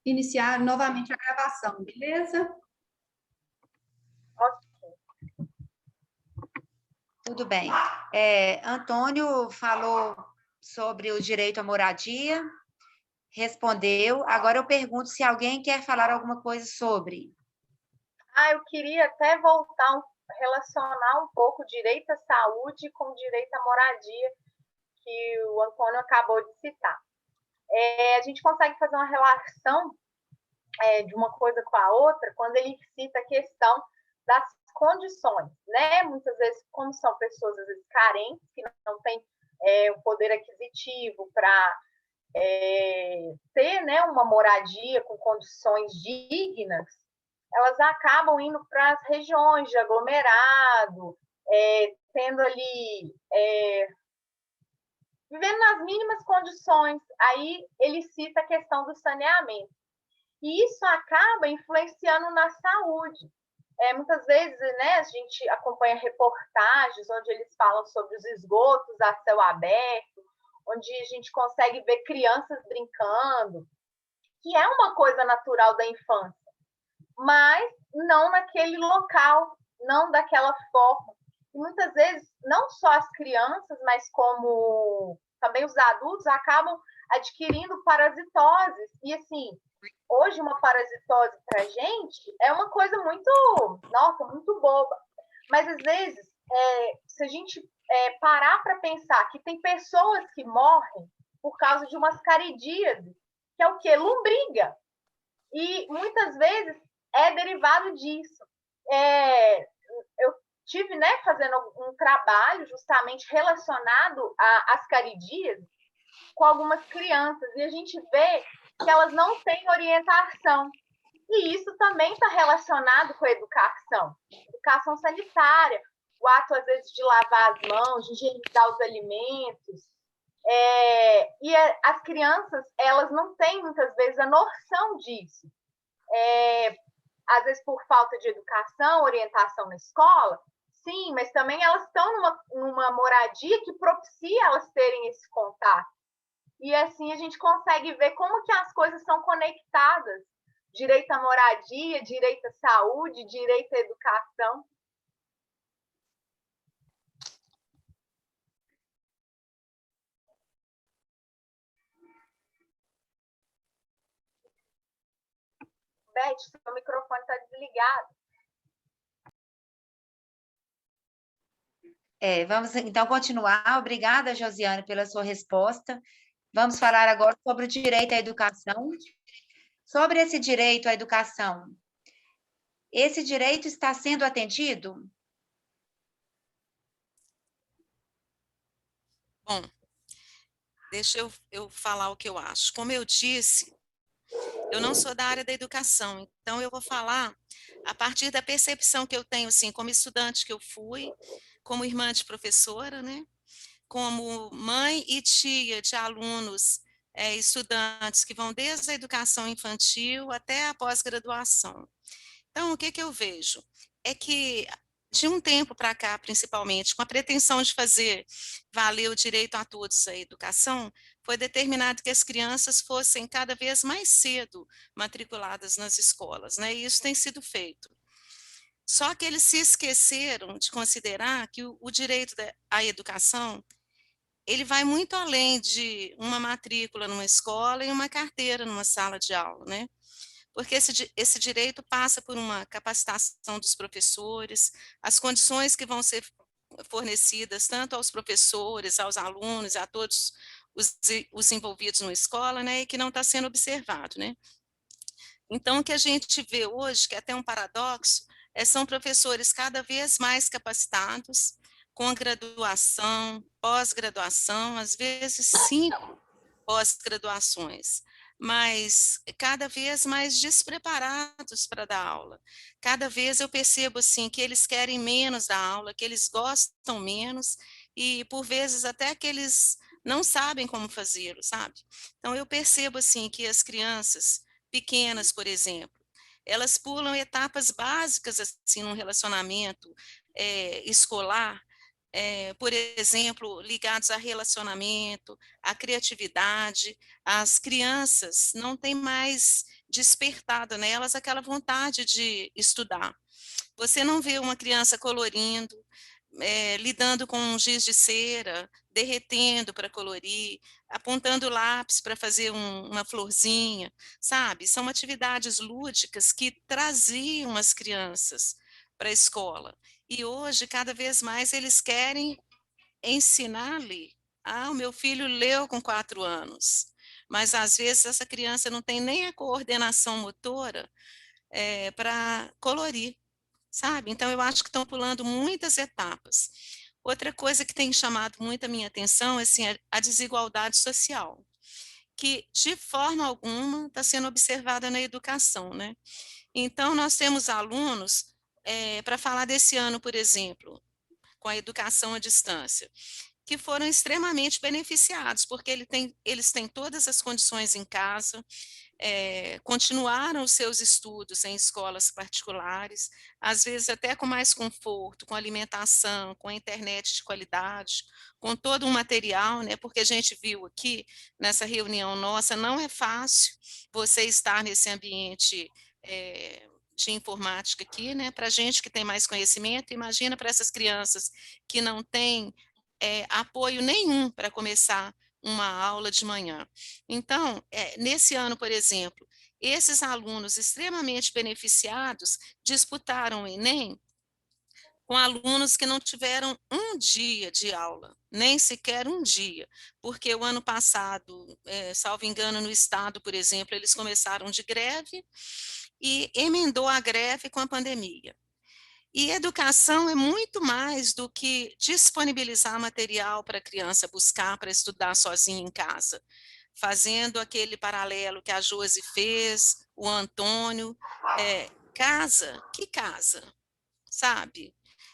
iniciar novamente a gravação, beleza? Tudo bem. Antônio falou sobre o direito à moradia, respondeu. Agora eu pergunto se alguém quer falar alguma coisa sobre. Eu queria até relacionar um pouco o direito à saúde com o direito à moradia, que o Antônio acabou de citar. A gente consegue fazer uma relação de uma coisa com a outra quando ele cita a questão das condições, né? Muitas vezes, como são pessoas às vezes carentes, que não têm o poder aquisitivo para ter, né, uma moradia com condições dignas, elas acabam indo para as regiões de aglomerado, tendo ali vivendo nas mínimas condições. Aí ele cita a questão do saneamento. E isso acaba influenciando na saúde. Muitas vezes, né, a gente acompanha reportagens onde eles falam sobre os esgotos a céu aberto, onde a gente consegue ver crianças brincando, que é uma coisa natural da infância, mas não naquele local, não daquela forma. E muitas vezes, não só as crianças, mas como também os adultos acabam adquirindo parasitoses. E, assim, hoje uma parasitose para a gente é uma coisa muito, nossa, muito boba. Mas, às vezes, se a gente parar para pensar que tem pessoas que morrem por causa de umas caridíases, que é o quê? Lombriga. E, muitas vezes, é derivado disso. Eu tive, né, fazendo um trabalho justamente relacionado às caridíases com algumas crianças, e a gente vê que elas não têm orientação. E isso também está relacionado com a educação sanitária, o ato, às vezes, de lavar as mãos, de higienizar os alimentos. E as crianças, elas não têm, muitas vezes, a noção disso. Às vezes, por falta de educação, orientação na escola, sim, mas também elas estão numa moradia que propicia elas terem esse contato. E assim a gente consegue ver como que as coisas são conectadas. Direito à moradia, direito à saúde, direito à educação. Beth, seu microfone está desligado. Vamos então continuar. Obrigada, Josiane, pela sua resposta. Vamos falar agora sobre o direito à educação. Sobre esse direito à educação, esse direito está sendo atendido? Bom, deixa eu falar o que eu acho. Como eu disse, eu não sou da área da educação, então eu vou falar a partir da percepção que eu tenho, assim, como estudante que eu fui, como irmã de professora, né? Como mãe e tia de alunos, estudantes que vão desde a educação infantil até a pós-graduação. Então, o que eu vejo? É que, de um tempo para cá, principalmente, com a pretensão de fazer valer o direito a todos à educação, foi determinado que as crianças fossem cada vez mais cedo matriculadas nas escolas, né? E isso tem sido feito. Só que eles se esqueceram de considerar que o direito à educação ele vai muito além de uma matrícula numa escola e uma carteira numa sala de aula, né? Porque esse direito passa por uma capacitação dos professores, as condições que vão ser fornecidas tanto aos professores, aos alunos, a todos os envolvidos na escola, né, e que não está sendo observado, né? Então, o que a gente vê hoje, que é até um paradoxo, são professores cada vez mais capacitados, com graduação, pós-graduação, às vezes 5 pós-graduações, mas cada vez mais despreparados para dar aula. Cada vez eu percebo assim que eles querem menos da aula, que eles gostam menos e por vezes até que eles não sabem como fazê-lo, sabe? Então eu percebo assim que as crianças pequenas, por exemplo, elas pulam etapas básicas assim num relacionamento escolar, por exemplo, ligados a relacionamento, a criatividade. As crianças não têm mais despertado nelas aquela vontade de estudar. Você não vê uma criança colorindo, lidando com um giz de cera, derretendo para colorir, apontando lápis para fazer uma florzinha, sabe? São atividades lúdicas que traziam as crianças para a escola. E hoje, cada vez mais, eles querem ensinar-lhe. Ah, o meu filho leu com 4 anos, mas às vezes essa criança não tem nem a coordenação motora para colorir, sabe? Então, eu acho que estão pulando muitas etapas. Outra coisa que tem chamado muito a minha atenção é assim, a desigualdade social, que de forma alguma está sendo observada na educação, né? Então, nós temos alunos, para falar desse ano, por exemplo, com a educação à distância, que foram extremamente beneficiados, porque eles têm todas as condições em casa, continuaram os seus estudos em escolas particulares, às vezes até com mais conforto, com alimentação, com internet de qualidade, com todo um material, né? Porque a gente viu aqui nessa reunião nossa, não é fácil você estar nesse ambiente de informática aqui, né? Para a gente que tem mais conhecimento, imagina para essas crianças que não têm apoio nenhum para começar uma aula de manhã. Então, nesse ano, por exemplo, esses alunos extremamente beneficiados disputaram o Enem com alunos que não tiveram um dia de aula, nem sequer um dia, porque o ano passado, salvo engano, no estado, por exemplo, eles começaram de greve e emendou a greve com a pandemia. E educação é muito mais do que disponibilizar material para a criança buscar para estudar sozinha em casa, fazendo aquele paralelo que a Josi fez, o Antônio, casa, que casa, sabe?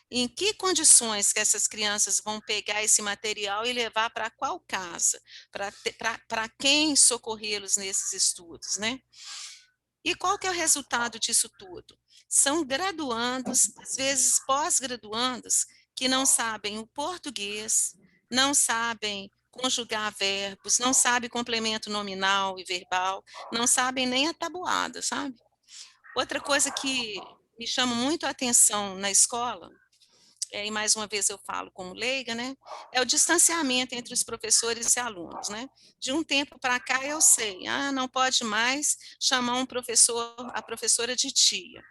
Em que condições que essas crianças vão pegar esse material e levar para qual casa? Para quem socorrê-los nesses estudos, né? E qual que é o resultado disso tudo? São graduandos, às vezes pós-graduandos, que não sabem o português, não sabem conjugar verbos, não sabem complemento nominal e verbal, não sabem nem a tabuada, sabe? Outra coisa que me chama muito a atenção na escola, e mais uma vez eu falo como leiga, né, é o distanciamento entre os professores e alunos, né? De um tempo para cá eu sei, não pode mais chamar um professor, a professora de tia.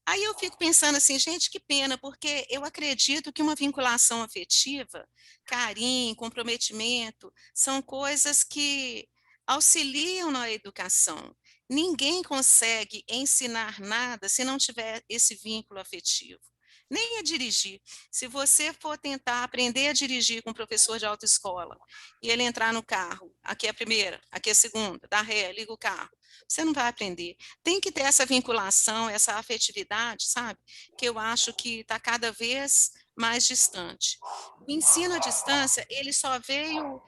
Aí eu fico pensando assim, gente, que pena, porque eu acredito que uma vinculação afetiva, carinho, comprometimento, são coisas que auxiliam na educação. Ninguém consegue ensinar nada se não tiver esse vínculo afetivo. Nem a dirigir. Se você for tentar aprender a dirigir com um professor de autoescola e ele entrar no carro, aqui é a primeira, aqui é a segunda, dá ré, liga o carro, você não vai aprender. Tem que ter essa vinculação, essa afetividade, sabe? Que eu acho que está cada vez mais distante. O ensino à distância, ele só veio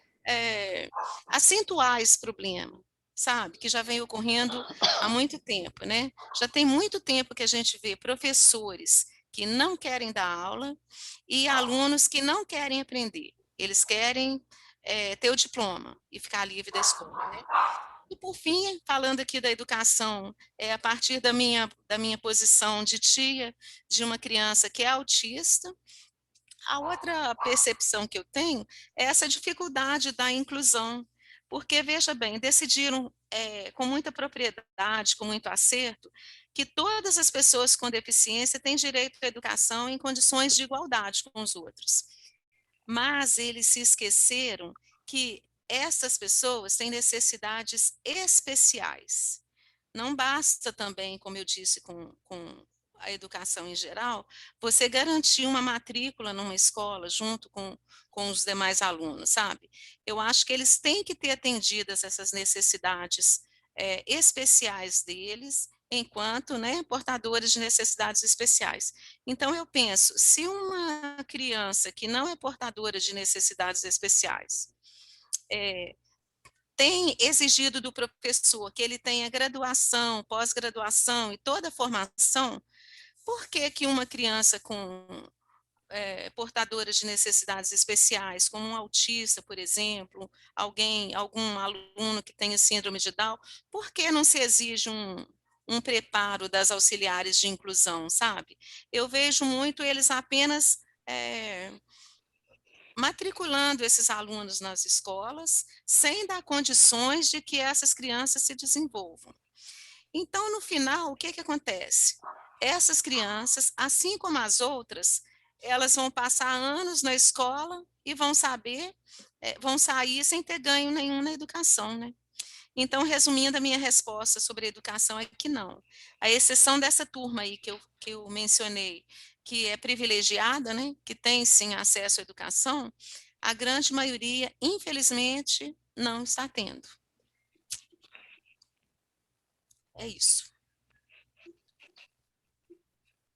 acentuar esse problema, sabe? Que já vem ocorrendo há muito tempo, né? Já tem muito tempo que a gente vê professores que não querem dar aula e alunos que não querem aprender. Eles querem ter o diploma e ficar livre da escola, né? E, por fim, falando aqui da educação, a partir da minha posição de tia de uma criança que é autista, a outra percepção que eu tenho é essa dificuldade da inclusão, porque, veja bem, decidiram com muita propriedade, com muito acerto, que todas as pessoas com deficiência têm direito à educação em condições de igualdade com os outros. Mas eles se esqueceram que essas pessoas têm necessidades especiais. Não basta também, como eu disse, com a educação em geral, você garantir uma matrícula numa escola junto com os demais alunos, sabe? Eu acho que eles têm que ter atendidas essas necessidades especiais deles, enquanto, né, portadores de necessidades especiais. Então, eu penso, se uma criança que não é portadora de necessidades especiais tem exigido do professor que ele tenha graduação, pós-graduação e toda a formação, por que que uma criança com portadoras de necessidades especiais, como um autista, por exemplo, algum aluno que tenha síndrome de Down, por que não se exige um preparo das auxiliares de inclusão, sabe? Eu vejo muito eles apenas matriculando esses alunos nas escolas, sem dar condições de que essas crianças se desenvolvam. Então, no final, o que acontece? Essas crianças, assim como as outras, elas vão passar anos na escola e vão sair sem ter ganho nenhum na educação, né? Então, resumindo a minha resposta sobre a educação é que não. A exceção dessa turma aí que eu mencionei, que é privilegiada, né? Que tem, sim, acesso à educação, a grande maioria, infelizmente, não está tendo. É isso.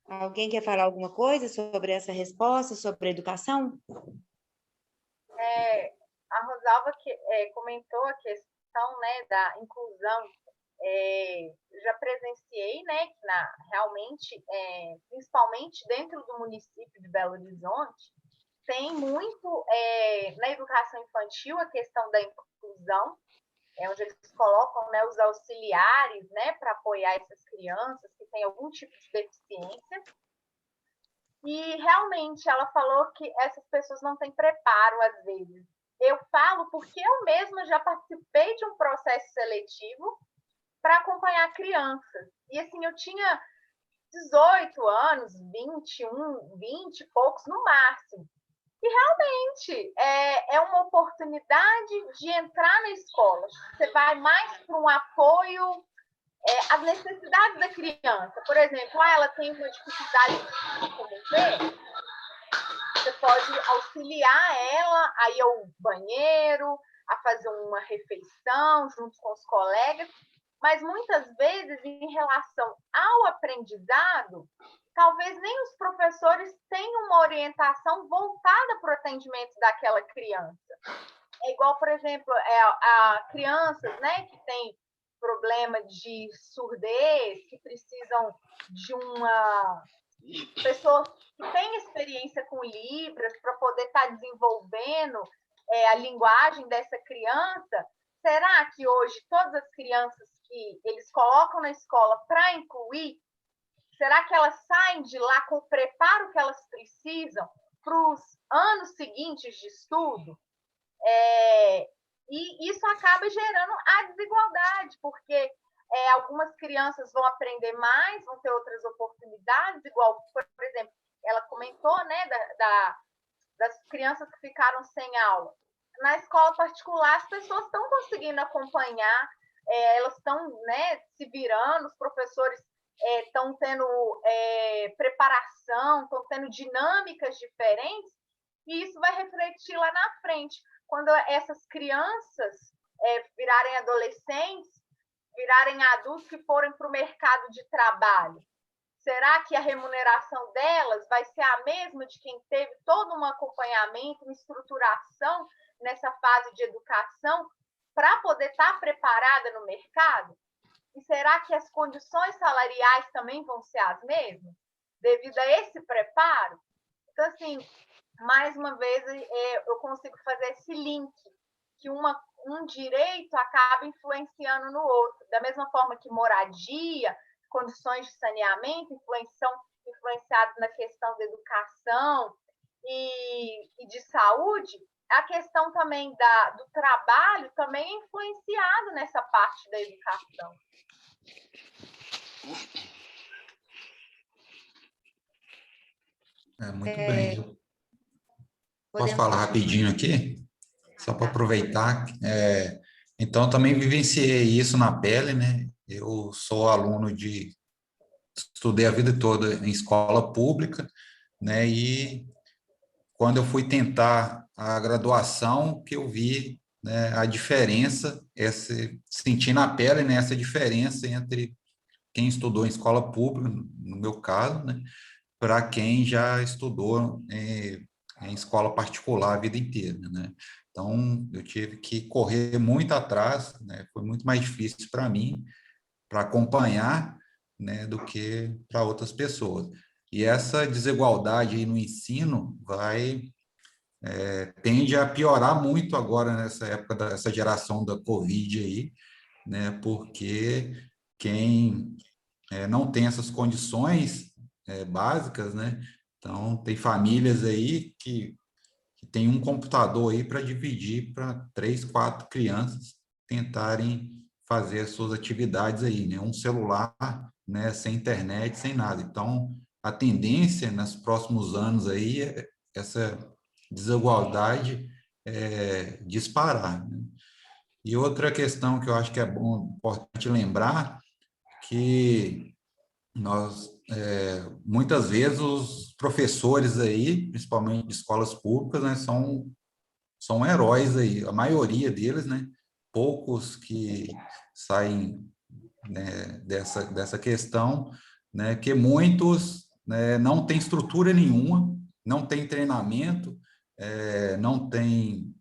Alguém quer falar alguma coisa sobre essa resposta, sobre a educação? A Rosalva comentou a questão, né, da inclusão. Já presenciei, né, que realmente, principalmente dentro do município de Belo Horizonte, tem muito na educação infantil a questão da inclusão, onde eles colocam, né, os auxiliares, né, para apoiar essas crianças que têm algum tipo de deficiência. E realmente ela falou que essas pessoas não têm preparo às vezes. Eu falo porque eu mesma já participei de um processo seletivo para acompanhar crianças. E assim, eu tinha 18 anos, 21, 20 e poucos no máximo. E realmente é uma oportunidade de entrar na escola. Você vai mais para um apoio às necessidades da criança. Por exemplo, ela tem uma dificuldade de se locomover, você pode auxiliar ela a ir ao banheiro, a fazer uma refeição junto com os colegas, mas muitas vezes, em relação ao aprendizado, talvez nem os professores tenham uma orientação voltada para o atendimento daquela criança. É igual, por exemplo, a crianças, né, que têm problema de surdez, que precisam de uma pessoa que tem experiência com Libras para poder estar desenvolvendo a linguagem dessa criança. Será que hoje todas as crianças que eles colocam na escola para incluir, será que elas saem de lá com o preparo que elas precisam para os anos seguintes de estudo? E isso acaba gerando a desigualdade, porque algumas crianças vão aprender mais, vão ter outras oportunidades, igual, por exemplo, ela comentou, né, das crianças que ficaram sem aula. Na escola particular, as pessoas estão conseguindo acompanhar, elas estão, né, se virando, os professores estão tendo preparação, estão tendo dinâmicas diferentes, e isso vai refletir lá na frente. Quando essas crianças virarem adolescentes, virarem adultos que forem para o mercado de trabalho, será que a remuneração delas vai ser a mesma de quem teve todo um acompanhamento, uma estruturação nessa fase de educação para poder estar preparada no mercado? E será que as condições salariais também vão ser as mesmas, devido a esse preparo? Então, assim, mais uma vez, eu consigo fazer esse link, que um direito acaba influenciando no outro. Da mesma forma que moradia, condições de saneamento são influenciados na questão da educação e de saúde, a questão também do trabalho também é influenciado nessa parte da educação. Muito bem. Posso falar rapidinho aqui? Só para aproveitar. Então, também vivenciei isso na pele, né? Eu sou aluno estudei a vida toda em escola pública, né? E quando eu fui tentar a graduação, que eu vi, né, a diferença, senti na pele, né, essa diferença entre quem estudou em escola pública, no meu caso, né, para quem já estudou em escola particular a vida inteira, né? Então, eu tive que correr muito atrás, né? Foi muito mais difícil para mim, para acompanhar, né, do que para outras pessoas. E essa desigualdade aí no ensino tende a piorar muito agora nessa época dessa geração da Covid aí, né? Porque quem não tem essas condições básicas, né? Então, tem famílias aí que tem um computador aí para dividir para 3, 4 crianças tentarem fazer as suas atividades aí, né? Um celular, né? Sem internet, sem nada. Então, a tendência nos próximos anos aí é essa desigualdade disparar, né? E outra questão que eu acho que é bom, importante lembrar, que nós, muitas vezes, os professores aí, principalmente de escolas públicas, né, são heróis aí, a maioria deles, né, poucos que saem, né, dessa questão, né, que muitos, né, não têm estrutura nenhuma, não tem treinamento, não tem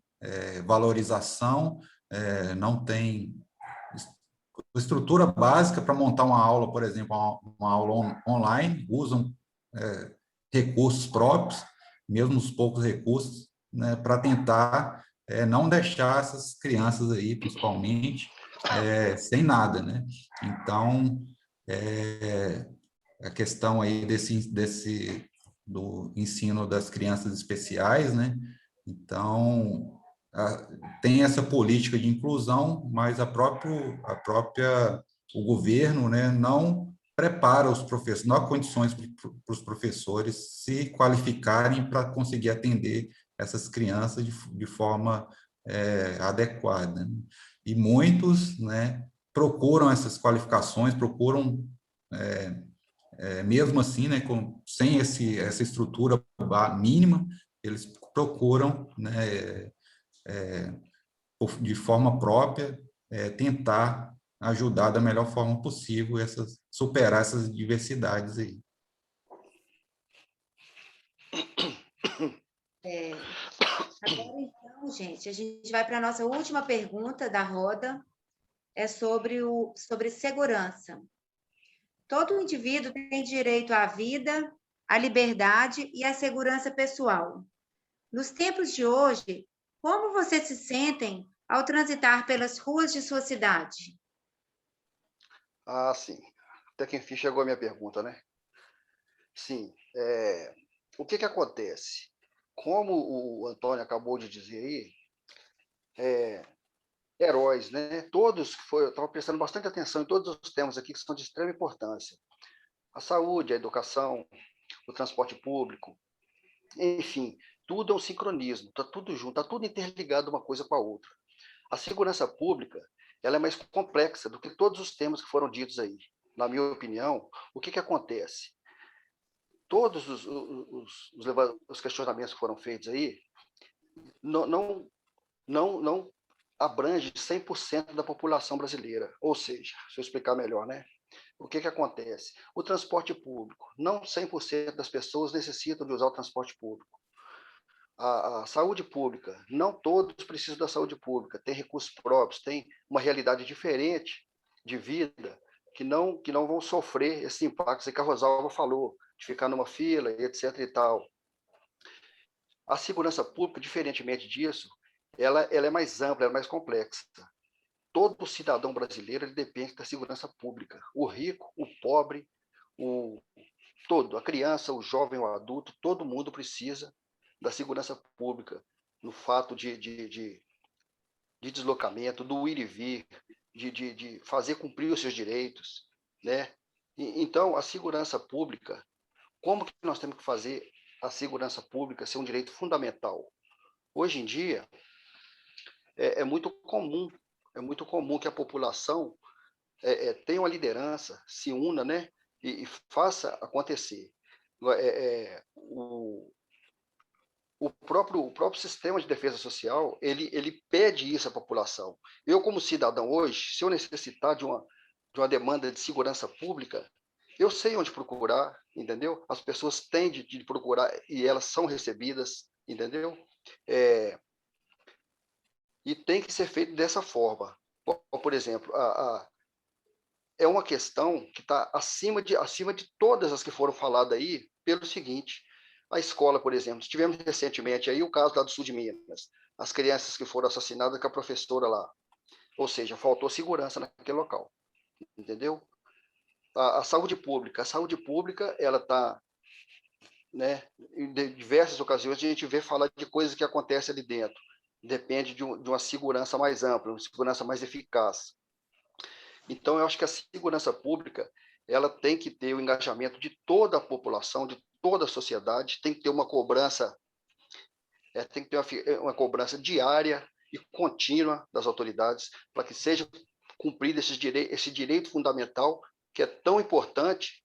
valorização, não tem estrutura básica para montar uma aula, por exemplo, uma aula online, usam recursos próprios, mesmo os poucos recursos, né, para tentar não deixar essas crianças aí, principalmente, sem nada, né? Então, a questão aí do ensino das crianças especiais, né? Então, tem essa política de inclusão, mas o governo, né, não prepara os professores, não há condições para os professores se qualificarem para conseguir atender essas crianças de forma adequada, né? E muitos, né, procuram essas qualificações, procuram mesmo assim, né, sem essa estrutura mínima, eles procuram, né, de forma própria, tentar ajudar da melhor forma possível superar essas diversidades aí. Agora, então, gente, a gente vai para a nossa última pergunta da roda, é sobre segurança. Todo indivíduo tem direito à vida, à liberdade e à segurança pessoal. Nos tempos de hoje, como vocês se sentem ao transitar pelas ruas de sua cidade? Ah, sim. Até que enfim chegou a minha pergunta, né? Sim. O que acontece? Como o Antônio acabou de dizer aí, heróis, né? Todos eu estava prestando bastante atenção em todos os temas aqui que são de extrema importância. A saúde, a educação, o transporte público, enfim, tudo é um sincronismo, está tudo junto, está tudo interligado uma coisa com a outra. A segurança pública, ela é mais complexa do que todos os temas que foram ditos aí. Na minha opinião, o que acontece? Todos os questionamentos que foram feitos aí não abrange 100% da população brasileira. Ou seja, se eu explicar melhor, né? O que acontece? O transporte público. Não 100% das pessoas necessitam de usar o transporte público. A saúde pública. Não todos precisam da saúde pública. Tem recursos próprios, tem uma realidade diferente de vida que não vão sofrer esses impactos que a Rosalva falou, de ficar numa fila, etc. e tal. A segurança pública, diferentemente disso, ela é mais ampla, ela é mais complexa. Todo cidadão brasileiro ele depende da segurança pública. O rico, o pobre, a criança, o jovem, o adulto, todo mundo precisa da segurança pública no fato de deslocamento, do ir e vir, de fazer cumprir os seus direitos, né? Então, a segurança pública, como que nós temos que fazer a segurança pública ser um direito fundamental? Hoje em dia, é muito comum que a população tenha uma liderança, se una, né, e faça acontecer. O próprio sistema de defesa social, ele pede isso à população. Eu, como cidadão hoje, se eu necessitar de uma demanda de segurança pública, eu sei onde procurar, entendeu? As pessoas têm de procurar e elas são recebidas, entendeu? E tem que ser feito dessa forma. Por exemplo, é uma questão que está acima de todas as que foram faladas aí, pelo seguinte: a escola, por exemplo, tivemos recentemente aí o caso lá do sul de Minas, as crianças que foram assassinadas com a professora lá, ou seja, faltou segurança naquele local, entendeu? A saúde pública, ela está, né, em diversas ocasiões a gente vê falar de coisas que acontecem ali dentro, depende de uma segurança mais ampla, uma segurança mais eficaz. Então, eu acho que a segurança pública, ela tem que ter o engajamento de toda a população, de toda a sociedade, tem que ter uma cobrança, tem que ter uma cobrança diária e contínua das autoridades, para que seja cumprido esse direito fundamental, que é tão importante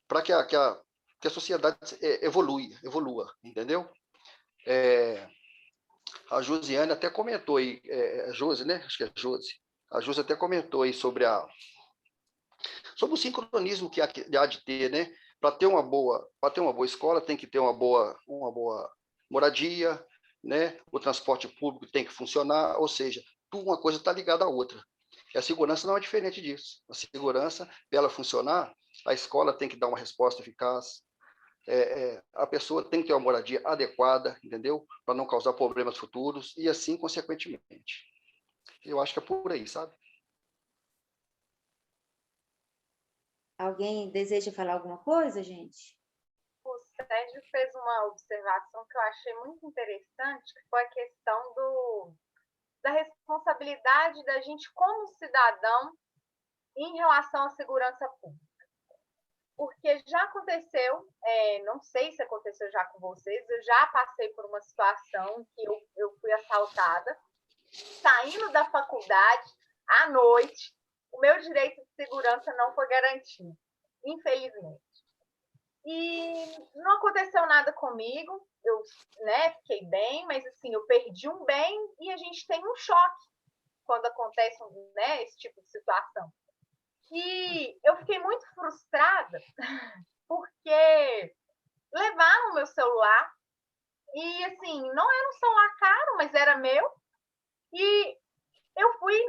para que a sociedade evolua, entendeu? A Josiane até comentou aí, Josi, né? Acho que é Josi. A Josi até comentou aí sobre o sincronismo que há de ter, né? Para ter uma boa escola, tem que ter uma boa moradia, né? O transporte público tem que funcionar, ou seja, uma coisa está ligada à outra. E a segurança não é diferente disso. A segurança, para ela funcionar, a escola tem que dar uma resposta eficaz, a pessoa tem que ter uma moradia adequada, entendeu? Para não causar problemas futuros e assim, consequentemente. Eu acho que é por aí, sabe? Alguém deseja falar alguma coisa, gente? O Sérgio fez uma observação que eu achei muito interessante, que foi a questão da responsabilidade da gente como cidadão em relação à segurança pública. Porque já aconteceu, não sei se aconteceu já com vocês, eu já passei por uma situação que eu fui assaltada, saindo da faculdade, à noite, o meu direito de segurança não foi garantido, infelizmente. E não aconteceu nada comigo, eu fiquei bem, mas assim, eu perdi um bem e a gente tem um choque quando acontece esse tipo de situação. E eu fiquei muito frustrada porque levaram o meu celular e, assim, não era um celular caro, mas era meu. E eu fui...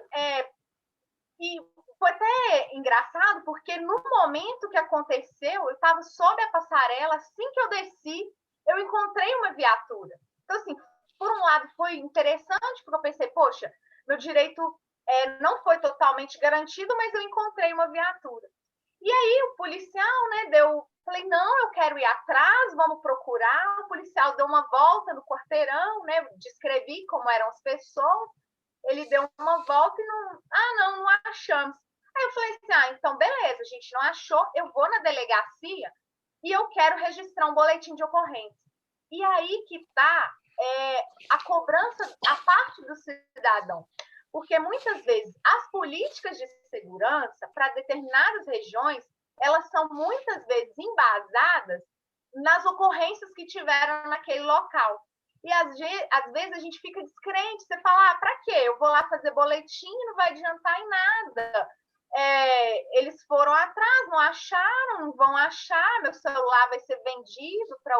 e foi até engraçado, porque no momento que aconteceu, eu estava sob a passarela, assim que eu desci, eu encontrei uma viatura. Então, assim, por um lado foi interessante, porque eu pensei, poxa, meu direito não foi totalmente garantido, mas eu encontrei uma viatura. E aí o policial, falei, não, eu quero ir atrás, vamos procurar. O policial deu uma volta no quarteirão, descrevi como eram as pessoas. Ele deu uma volta e não achamos. Aí eu falei assim, então beleza, a gente não achou, eu vou na delegacia e eu quero registrar um boletim de ocorrência. E aí que está a cobrança, a parte do cidadão. Porque muitas vezes as políticas de segurança para determinadas regiões, elas são muitas vezes embasadas nas ocorrências que tiveram naquele local. E às vezes a gente fica descrente, você fala, para quê? Eu vou lá fazer boletim, não vai adiantar em nada. Eles foram atrás, não acharam, não vão achar, meu celular vai ser vendido para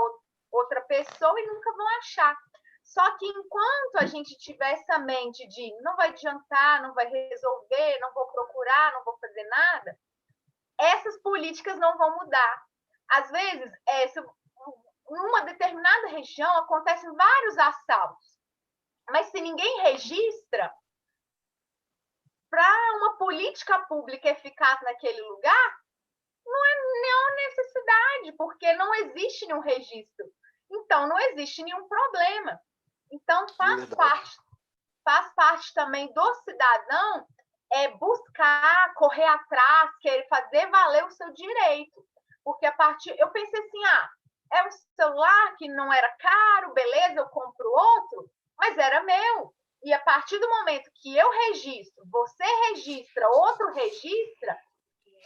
outra pessoa e nunca vão achar. Só que enquanto a gente tiver essa mente de não vai adiantar, não vai resolver, não vou procurar, não vou fazer nada, essas políticas não vão mudar. Às vezes, numa determinada região acontecem vários assaltos, mas se ninguém registra, para uma política pública eficaz naquele lugar, não é nenhuma necessidade, porque não existe nenhum registro. Então, não existe nenhum problema. Então, faz parte também do cidadão buscar, correr atrás, querer fazer valer o seu direito. Porque eu pensei assim, é um celular que não era caro, beleza, eu compro outro, mas era meu. E a partir do momento que eu registro, você registra, outro registra,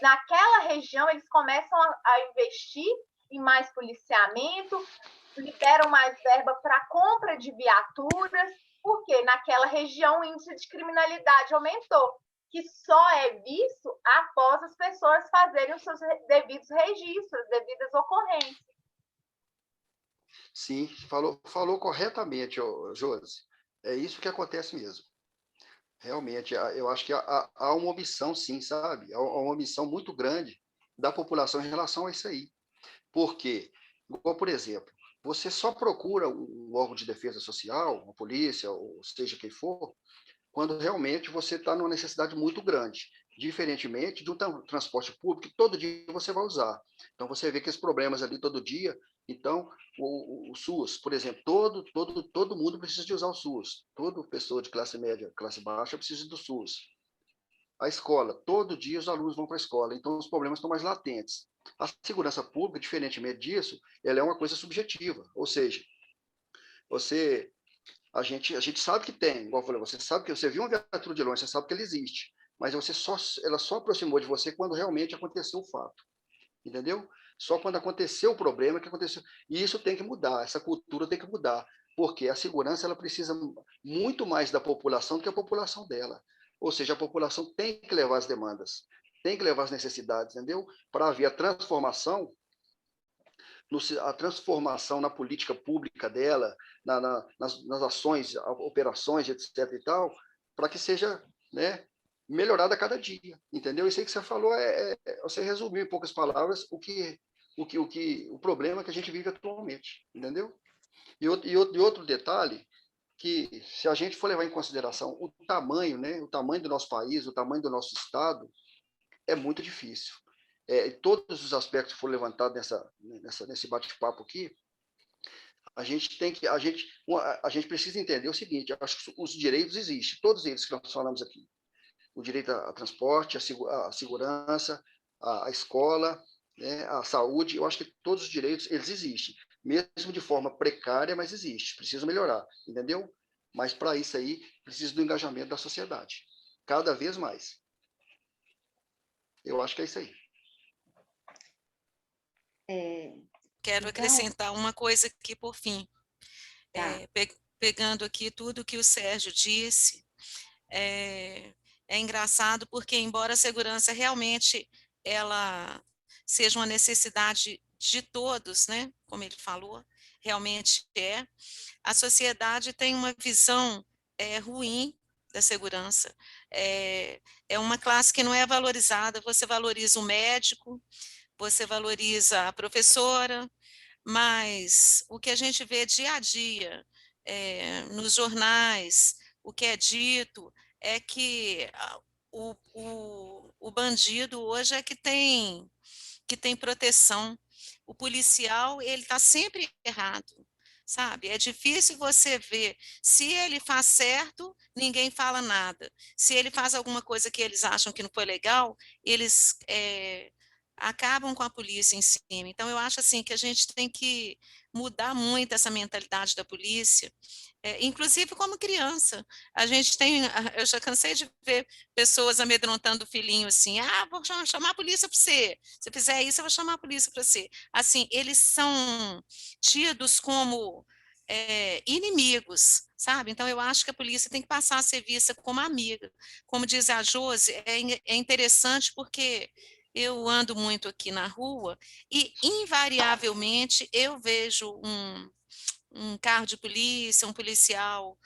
naquela região eles começam a investir em mais policiamento, liberam mais verba para compra de viaturas, porque naquela região o índice de criminalidade aumentou, que só é visto após as pessoas fazerem os seus devidos registros, devidas ocorrências. Sim, falou corretamente, Josi. É isso que acontece mesmo. Realmente, eu acho que há uma omissão, sim, sabe? Há uma omissão muito grande da população em relação a isso aí. Por quê? Igual, por exemplo, você só procura um órgão de defesa social, uma polícia, ou seja quem for, quando realmente você está numa necessidade muito grande, diferentemente de um transporte público que todo dia você vai usar. Então, você vê que esses problemas ali todo dia. Então, o SUS, por exemplo, todo mundo precisa de usar o SUS. Toda pessoa de classe média, classe baixa, precisa do SUS. A escola, todo dia os alunos vão para a escola, então os problemas estão mais latentes. A segurança pública, diferentemente disso, ela é uma coisa subjetiva, ou seja, você a gente sabe que tem, igual eu falei, você sabe que você viu uma viatura de longe, você sabe que ela existe, mas ela só aproximou de você quando realmente aconteceu o fato, entendeu? Só quando aconteceu o problema que aconteceu. E isso tem que mudar, essa cultura tem que mudar, porque a segurança ela precisa muito mais da população do que a população dela. Ou seja, a população tem que levar as demandas, tem que levar as necessidades, entendeu? Para haver a transformação na política pública dela, nas ações, operações, etc. e tal, para que seja, né, melhorada a cada dia, entendeu? Isso aí que você falou você resumiu em poucas palavras o problema que a gente vive atualmente, entendeu? E outro detalhe que, se a gente for levar em consideração o tamanho, né, o tamanho do nosso país, o tamanho do nosso estado, é muito difícil. Todos os aspectos que foram levantados nesse bate-papo aqui, a gente precisa entender o seguinte: acho que os direitos existem, todos eles que nós falamos aqui. O direito a transporte, a segurança, a escola, né, a saúde, eu acho que todos os direitos eles existem, mesmo de forma precária, mas existe, precisa melhorar, entendeu? Mas para isso aí, precisa do engajamento da sociedade, cada vez mais. Eu acho que é isso aí. Quero acrescentar uma coisa aqui por fim. Tá. Pegando aqui tudo que o Sérgio disse, é engraçado porque, embora a segurança realmente ela seja uma necessidade de todos, né, como ele falou, realmente a sociedade tem uma visão ruim da segurança. É uma classe que não é valorizada. Você valoriza o médico, você valoriza a professora, mas o que a gente vê dia a dia nos jornais, o que é dito, é que o bandido hoje é que tem proteção. O policial, ele está sempre errado, sabe? É difícil você ver. Se ele faz certo, ninguém fala nada. Se ele faz alguma coisa que eles acham que não foi legal, eles acabam com a polícia em cima. Então, eu acho assim que a gente tem que mudar muito essa mentalidade da polícia, inclusive como criança. A gente tem, eu já cansei de ver pessoas amedrontando o filhinho assim: vou chamar a polícia para você. Se fizer isso, eu vou chamar a polícia para você. Assim, eles são tidos como inimigos, sabe? Então, eu acho que a polícia tem que passar a ser vista como amiga. Como diz a Josi, é interessante porque eu ando muito aqui na rua e, invariavelmente, eu vejo um carro de polícia, um policial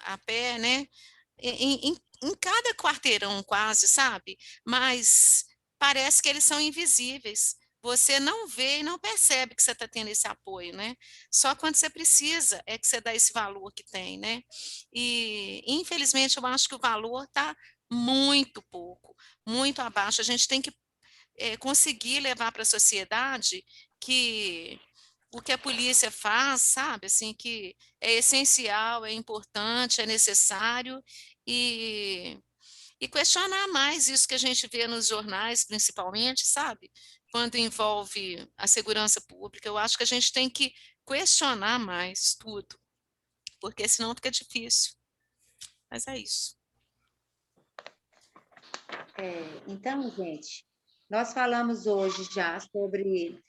a pé, né? Em cada quarteirão, quase, sabe? Mas parece que eles são invisíveis. Você não vê e não percebe que você está tendo esse apoio, né? Só quando você precisa é que você dá esse valor que tem, né? E, infelizmente, eu acho que o valor está muito pouco, muito abaixo. A gente tem que conseguir levar para a sociedade que o que a polícia faz, sabe, assim, que é essencial, é importante, é necessário, e questionar mais isso que a gente vê nos jornais, principalmente, sabe, quando envolve a segurança pública. Eu acho que a gente tem que questionar mais tudo, porque senão fica difícil. Mas é isso. Então, gente, nós falamos hoje já sobre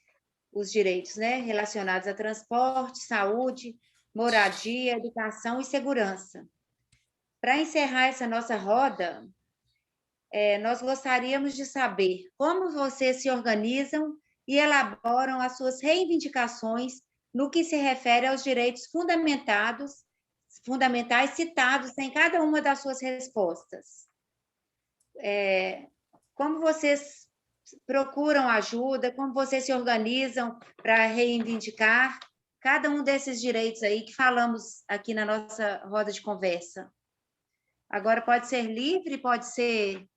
os direitos, né, relacionados a transporte, saúde, moradia, educação e segurança. Para encerrar essa nossa roda, nós gostaríamos de saber como vocês se organizam e elaboram as suas reivindicações no que se refere aos direitos fundamentados, fundamentais citados em cada uma das suas respostas. Como vocês procuram ajuda, como vocês se organizam para reivindicar cada um desses direitos aí que falamos aqui na nossa roda de conversa. Agora pode ser livre, pode ser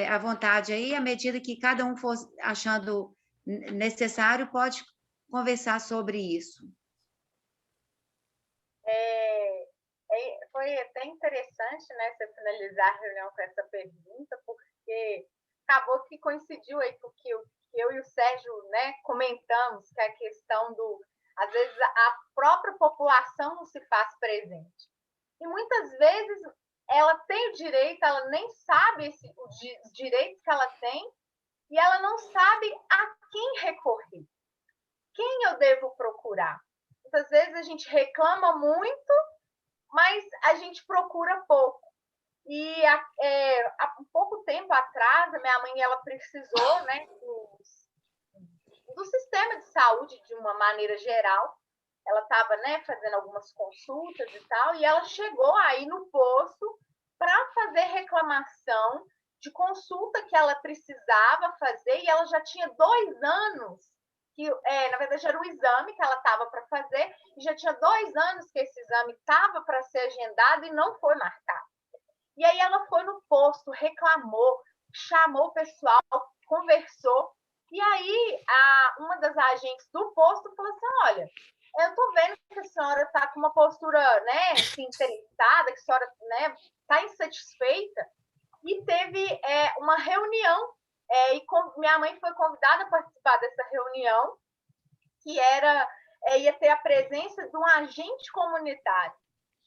à vontade aí, à medida que cada um for achando necessário, pode conversar sobre isso. Foi até interessante, né, você finalizar a reunião com essa pergunta, porque acabou que coincidiu aí com o que eu e o Sérgio, né, comentamos, que é a questão do, às vezes, a própria população não se faz presente. E muitas vezes ela tem o direito, ela nem sabe os direitos que ela tem, e ela não sabe a quem recorrer. Quem eu devo procurar? Muitas vezes a gente reclama muito, mas a gente procura pouco. E há um pouco tempo atrás, a minha mãe ela precisou, né, do sistema de saúde de uma maneira geral. Ela estava, né, fazendo algumas consultas e tal, e ela chegou aí no posto para fazer reclamação de consulta que ela precisava fazer, e ela já tinha 2 anos, que na verdade era um exame que ela estava para fazer, e já tinha 2 anos que esse exame estava para ser agendado e não foi marcado. E aí ela foi no posto, reclamou, chamou o pessoal, conversou, e aí uma das agentes do posto falou assim, olha, eu estou vendo que a senhora está com uma postura, né, assim, interessada, que a senhora, né, está insatisfeita, e teve uma reunião, e minha mãe foi convidada a participar dessa reunião, que ia ter a presença de um agente comunitário,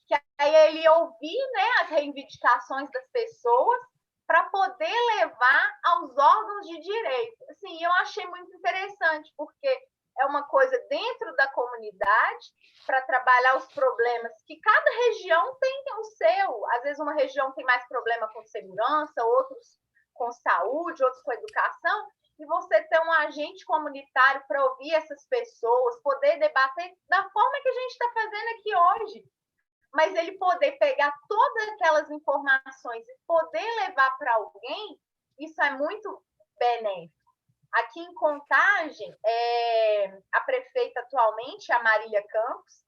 que aí ele ia ouvir, né, as reivindicações das pessoas para poder levar aos órgãos de direito. Assim, eu achei muito interessante, porque é uma coisa dentro da comunidade, para trabalhar os problemas que cada região tem o seu. Às vezes uma região tem mais problema com segurança, outros com saúde, outros com educação, e você ter um agente comunitário para ouvir essas pessoas, poder debater da forma que a gente está fazendo aqui hoje, mas ele poder pegar todas aquelas informações e poder levar para alguém, isso é muito benéfico. Aqui em Contagem, a prefeita atualmente é a Marília Campos,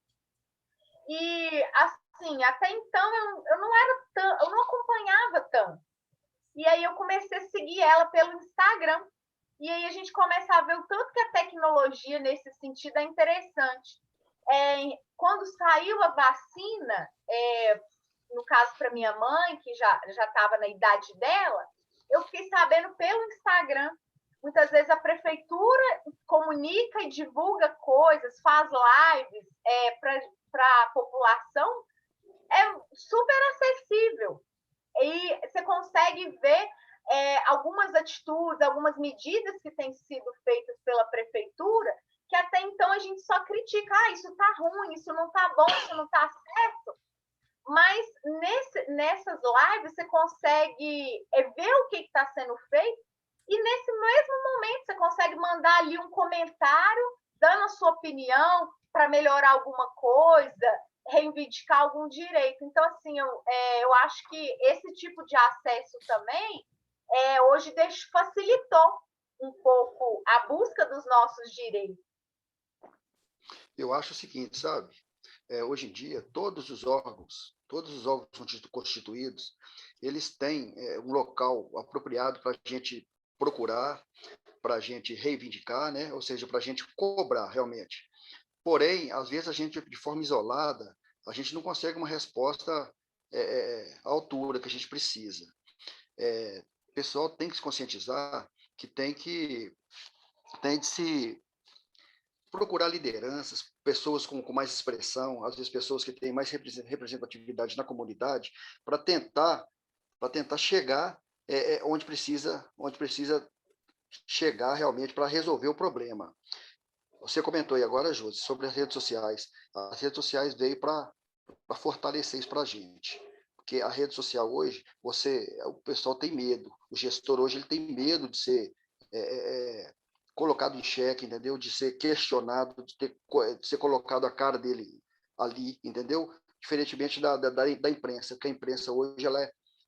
e assim, até então eu não acompanhava tanto. E aí eu comecei a seguir ela pelo Instagram, e aí a gente começa a ver o tanto que a tecnologia nesse sentido é interessante. Quando saiu a vacina, no caso para minha mãe, que já estava na idade dela, eu fiquei sabendo pelo Instagram. Muitas vezes a prefeitura comunica e divulga coisas, faz lives para a população, é super acessível. E você consegue ver algumas atitudes, algumas medidas que têm sido feitas pela prefeitura, que até então a gente só critica, isso está ruim, isso não está bom, isso não está certo. Mas nessas lives você consegue ver o que está sendo feito, e nesse mesmo momento você consegue mandar ali um comentário, dando a sua opinião para melhorar alguma coisa, reivindicar algum direito. Então, assim, eu acho que esse tipo de acesso também hoje facilitou um pouco a busca dos nossos direitos. Eu acho o seguinte, sabe? Hoje em dia, todos os órgãos constituídos, eles têm um local apropriado para a gente procurar, para a gente reivindicar, né? Ou seja, para a gente cobrar realmente. Porém, às vezes a gente, de forma isolada, a gente não consegue uma resposta à altura que a gente precisa. O pessoal tem que se conscientizar que tem de se procurar lideranças, pessoas com mais expressão, às vezes pessoas que têm mais representatividade na comunidade, para tentar chegar onde precisa chegar realmente para resolver o problema. Você comentou aí agora, Josi, sobre as redes sociais. As redes sociais veio para fortalecer isso para a gente. Porque a rede social hoje, o pessoal tem medo. O gestor hoje ele tem medo de ser colocado em xeque, entendeu? De ser questionado, de ser colocado a cara dele ali, entendeu? diferentemente da imprensa, porque a imprensa hoje,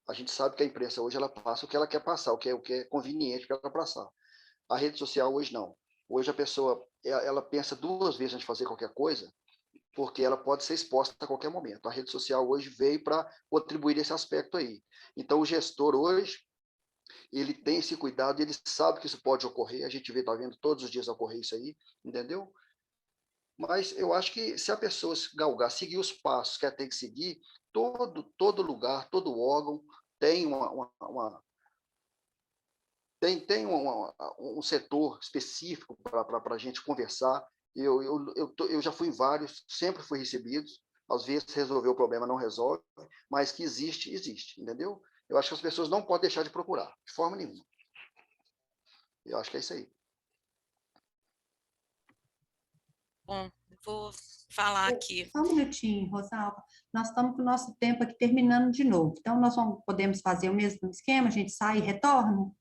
a gente sabe que a imprensa hoje ela passa o que ela quer passar, o que é conveniente para ela passar. A rede social hoje não. Hoje a pessoa, ela pensa 2 vezes antes de fazer qualquer coisa, porque ela pode ser exposta a qualquer momento. A rede social hoje veio para contribuir nesse aspecto aí. Então, o gestor hoje, ele tem esse cuidado, ele sabe que isso pode ocorrer, a gente está vendo todos os dias ocorrer isso aí, entendeu? Mas eu acho que se a pessoa galgar, seguir os passos que ela tem que seguir, todo lugar, todo órgão tem um setor específico para a gente conversar. Eu já fui em vários, sempre fui recebido. Às vezes resolver o problema não resolve, mas que existe, entendeu? Eu acho que as pessoas não podem deixar de procurar, de forma nenhuma. Eu acho que é isso aí. Bom, vou falar aqui. Só um minutinho, Rosalba. Nós estamos com o nosso tempo aqui terminando de novo. Então, podemos fazer o mesmo esquema, a gente sai e retorna?